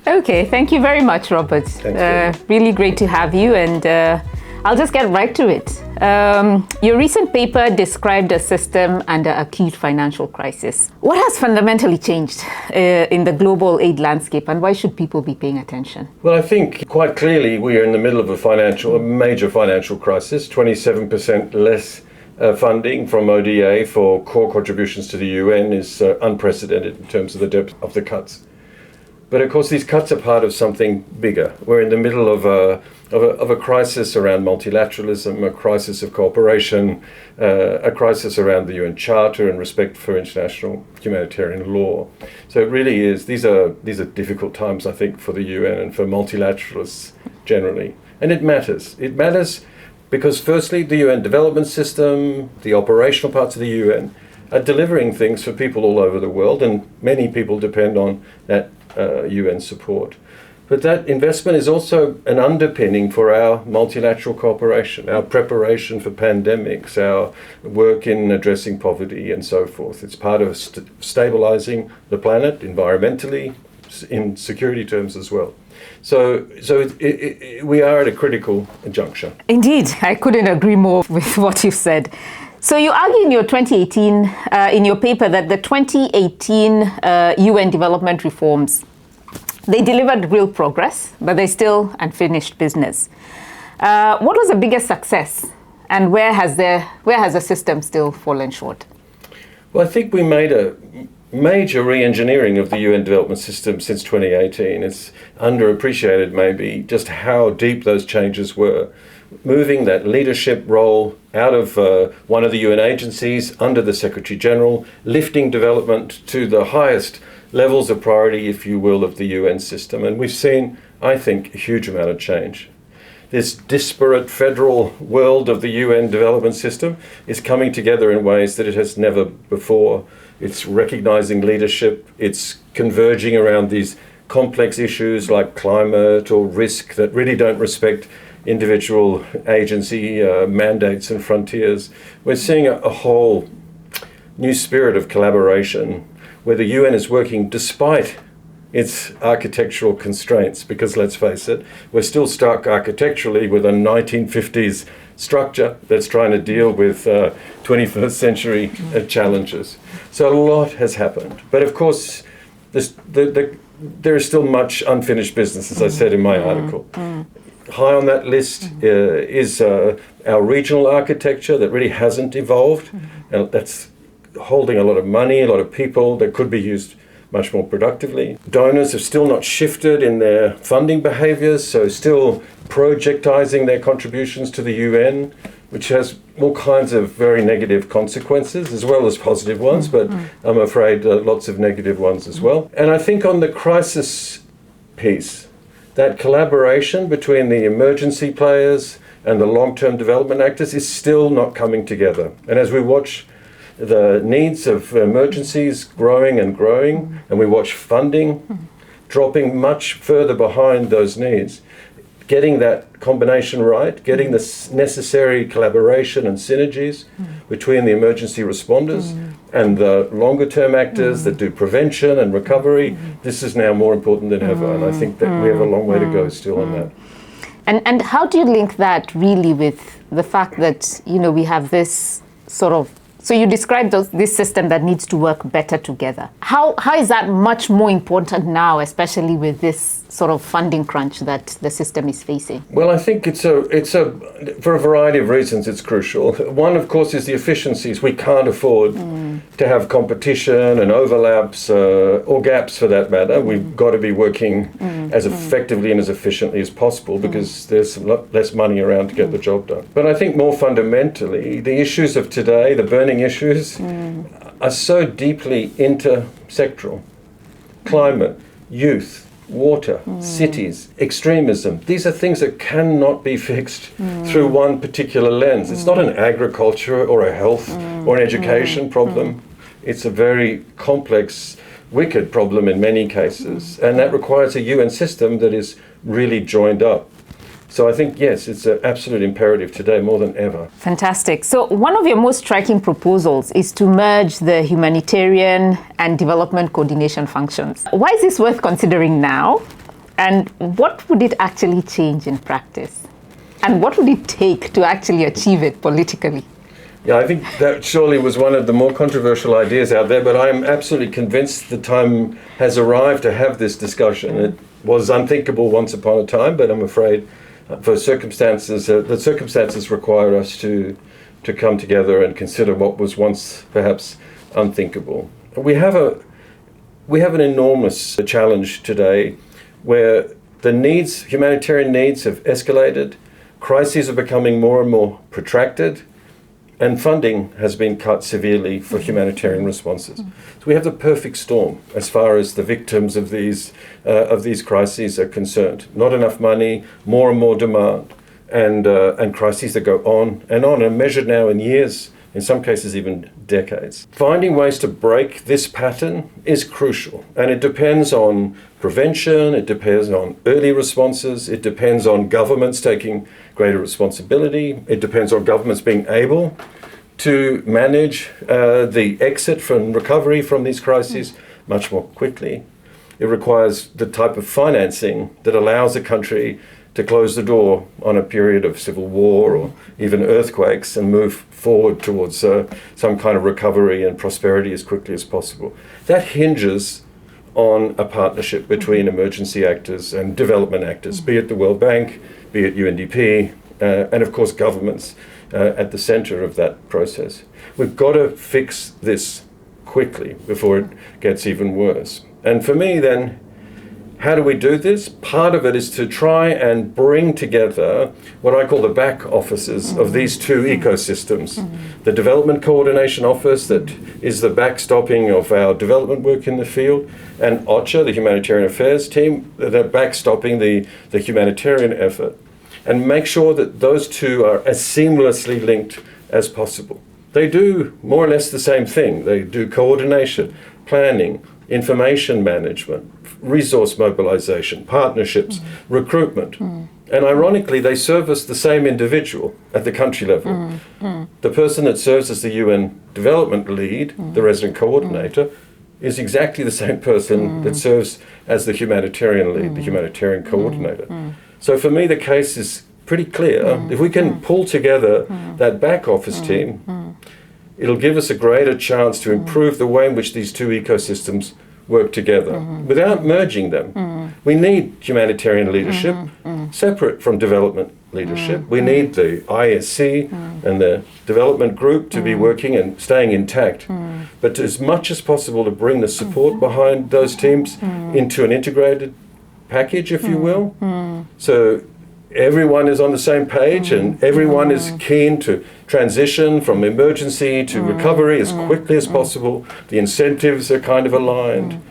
Okay, thank you very much, Robert. Really great to have you, and I'll just get right to it. Your recent paper described a system under acute financial crisis. What has fundamentally changed in the global aid landscape, and why should people be paying attention? Well, I think quite clearly we are in the middle of a major financial crisis. 27% less funding from ODA for core contributions to the UN is unprecedented in terms of the depth of the cuts. But of course, these cuts are part of something bigger. We're in the middle of a crisis around multilateralism, a crisis of cooperation, a crisis around the UN Charter and respect for international humanitarian law. So it really is. These are difficult times, I think, for the UN and for multilateralists generally. And it matters. It matters because, firstly, the UN development system, the operational parts of the UN, are delivering things for people all over the world, and many people depend on that UN support. But that investment is also an underpinning for our multilateral cooperation, our preparation for pandemics, our work in addressing poverty and so forth. It's part of stabilizing the planet environmentally, in security terms as well. So we are at a critical juncture. Indeed, I couldn't agree more with what you've said. So you argue in your 2018, in your paper, that the 2018 UN development reforms, they delivered real progress, but they're still unfinished business. What was the biggest success, and where has the system still fallen short? Well, I think we made a major re-engineering of the UN development system since 2018. It's underappreciated maybe just how deep those changes were. Moving that leadership role out of one of the UN agencies under the Secretary General, lifting development to the highest levels of priority, if you will, of the UN system. And we've seen, I think, a huge amount of change. This disparate federal world of the UN development system is coming together in ways that it has never before. It's recognizing leadership, it's converging around these complex issues like climate or risk that really don't respect individual agency mandates and frontiers. We're seeing a whole new spirit of collaboration where the UN is working despite its architectural constraints, because let's face it, we're still stuck architecturally with a 1950s structure that's trying to deal with 21st century challenges. So a lot has happened. But of course, there is still much unfinished business, as I said in my article. High on that list is our regional architecture that really hasn't evolved. And that's holding a lot of money, a lot of people that could be used much more productively. Donors have still not shifted in their funding behaviors, so still projectizing their contributions to the UN, which has all kinds of very negative consequences as well as positive ones, but I'm afraid lots of negative ones as well. And I think on the crisis piece, that collaboration between the emergency players and the long-term development actors is still not coming together. And as we watch the needs of emergencies growing and growing, and we watch funding dropping much further behind those needs, getting that combination right, getting the necessary collaboration and synergies between the emergency responders and the longer term actors that do prevention and recovery, this is now more important than ever. And I think that we have a long way to go still on that. And how do you link that really with the fact that, we have this sort of, so you described this system that needs to work better together. How is that much more important now, especially with this sort of funding crunch that the system is facing? Well, I think it's for a variety of reasons it's crucial. One, of course, is the efficiencies. We can't afford to have competition and overlaps or gaps for that matter. We've got to be working as effectively and as efficiently as possible because there's less money around to get the job done. But I think more fundamentally, the issues of today, the burning issues, are so deeply intersectoral. Climate, youth, water, cities, extremism. These are things that cannot be fixed through one particular lens. It's not an agriculture or a health or an education problem. It's a very complex, wicked problem in many cases. And that requires a UN system that is really joined up. So I think, yes, it's an absolute imperative today more than ever. Fantastic. So one of your most striking proposals is to merge the humanitarian and development coordination functions. Why is this worth considering now? And what would it actually change in practice? And what would it take to actually achieve it politically? Yeah, I think that surely was one of the more controversial ideas out there, but I am absolutely convinced the time has arrived to have this discussion. It was unthinkable once upon a time, but I'm afraid for circumstances, the circumstances require us to come together and consider what was once perhaps unthinkable. We have an enormous challenge today where the needs, humanitarian needs, have escalated, crises are becoming more and more protracted, and funding has been cut severely for humanitarian responses. So we have the perfect storm as far as the victims of these crises are concerned. Not enough money, more and more demand, and crises that go on and measured now in years, in some cases even decades. Finding ways to break this pattern is crucial, and it depends on prevention, it depends on early responses, it depends on governments taking greater responsibility, it depends on governments being able to manage the exit from recovery from these crises much more quickly. It requires the type of financing that allows a country to close the door on a period of civil war or even earthquakes and move forward towards some kind of recovery and prosperity as quickly as possible. That hinges on a partnership between emergency actors and development actors, be it the World Bank, be it UNDP, and of course governments at the center of that process. We've got to fix this quickly before it gets even worse. And for me then, how do we do this? Part of it is to try and bring together what I call the back offices of these two ecosystems. The Development Coordination Office, that is the backstopping of our development work in the field, and OCHA, the Humanitarian Affairs team, that are backstopping the humanitarian effort, and make sure that those two are as seamlessly linked as possible. They do more or less the same thing. They do coordination, planning, information management, resource mobilization, partnerships, recruitment. And ironically, they service the same individual at the country level. The person that serves as the UN development lead, the resident coordinator, is exactly the same person that serves as the humanitarian lead, the humanitarian coordinator. So for me, the case is pretty clear. If we can pull together that back office team, it'll give us a greater chance to improve the way in which these two ecosystems work together without merging them. We need humanitarian leadership separate from development leadership. We need the ISC and the development group to be working and staying intact. But as much as possible to bring the support behind those teams into an integrated package, if you will. So everyone is on the same page and everyone is keen to transition from emergency to recovery as quickly as possible. The incentives are kind of aligned.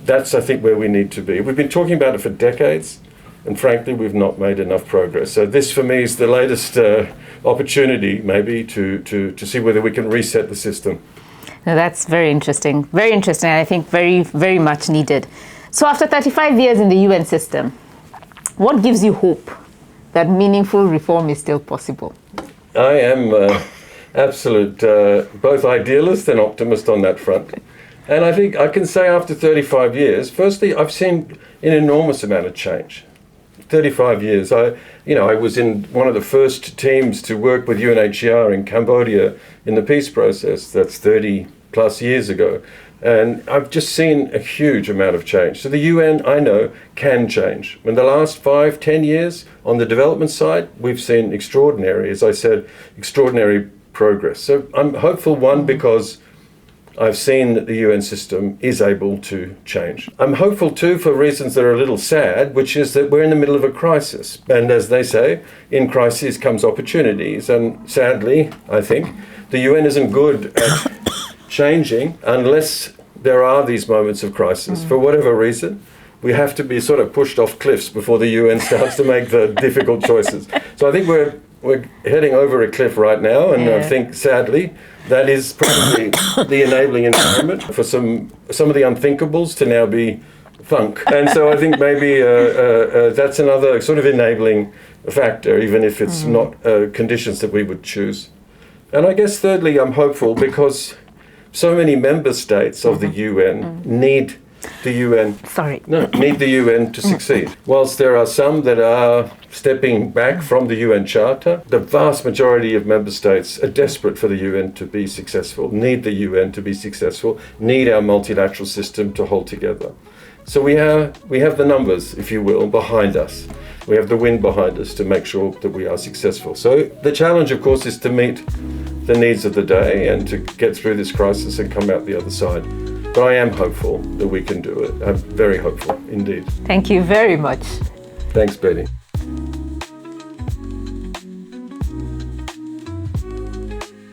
That's, I think, where we need to be. We've been talking about it for decades, and frankly, we've not made enough progress. So this, for me, is the latest opportunity, maybe, to see whether we can reset the system. Now, that's very interesting. Very interesting, and I think very, very much needed. So after 35 years in the UN system, what gives you hope that meaningful reform is still possible? I am absolute both idealist and optimist on that front. And I think I can say after 35 years, firstly, I've seen an enormous amount of change. 35 years. I was in one of the first teams to work with UNHCR in Cambodia in the peace process. That's 30 plus years ago. And I've just seen a huge amount of change. So the UN, I know, can change. In the last 5-10 years, on the development side, we've seen extraordinary, as I said, extraordinary progress. So I'm hopeful, one, because I've seen that the UN system is able to change. I'm hopeful, too, for reasons that are a little sad, which is that we're in the middle of a crisis. And as they say, in crises comes opportunities. And sadly, I think, the UN isn't good at changing unless there are these moments of crisis. For whatever reason, we have to be sort of pushed off cliffs before the UN starts to make the difficult choices. So I think we're heading over a cliff right now, and I think, sadly, that is probably the enabling environment for some of the unthinkables to now be thunk. And so I think maybe that's another sort of enabling factor, even if it's not conditions that we would choose. And I guess thirdly, I'm hopeful because so many member states of the UN need the UN. Sorry. No, need the UN to succeed. Whilst there are some that are stepping back from the UN Charter, the vast majority of member states are desperate for the UN to be successful, need the UN to be successful, need our multilateral system to hold together. So we have the numbers, if you will, behind us. We have the wind behind us to make sure that we are successful. So the challenge, of course, is to meet the needs of the day and to get through this crisis and come out the other side. But I am hopeful that we can do it. I'm very hopeful indeed. Thank you very much. Thanks, Betty.